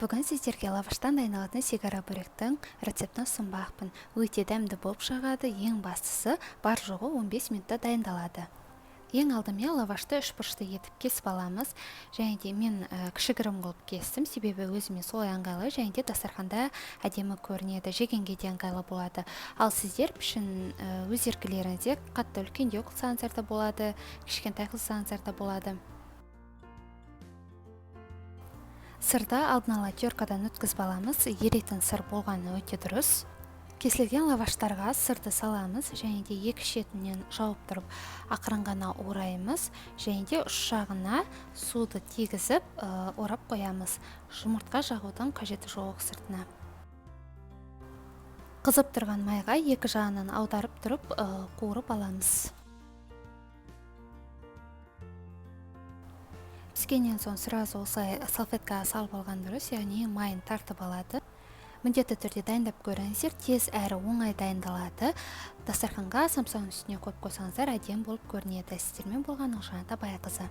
Бүгін сіздерге лаваштан дайындалатын сигара бөректің рецептін ұсынбақпын. Өте дәмді болып шығады, ең бастысы бар жоғы 15 минутта дайындалады. Ең алдымен лавашты 3 бұрышты етіп кесіп аламыз. Және де мен кішігірім қылып кестім, себебі өзіме солай ыңғайлы, және де дастарханда әдемі көрінеді, жегенге де ыңғайлы болады. Ал сіздер пішін өз еркілеріңізде қатты үлкендеу қылсаңыздар да болады, кішкентай қылсаңыздар да болады. Сырды алдын ала теркадан өткізіп аламыз, еритін сыр болғаны өте дұрыс. Кесілген лаваштарға сырды саламыз, және де екі шетінен жауып тұрып, ақырын ғана ораймыз, және де үш жағына суды тигізіп орап қоямыз. Жұмыртқа жағудың қажеті жоқ сыртына. Қызып тұрған майға екі жағынан аударып тұрып, қуырып аламыз. Піскеннен соң сразу осылай салфеткаға салып алған дұрыс, яғни майын тартып алады. Міндетті түрде дайындап көріңіздер, тез әрі оңай дайындалады. Дастарханға самсаның үстіне қойып қойсаңыздар әдемі болып көрінеді. Сіздермен болған Нұржан Абайқызы.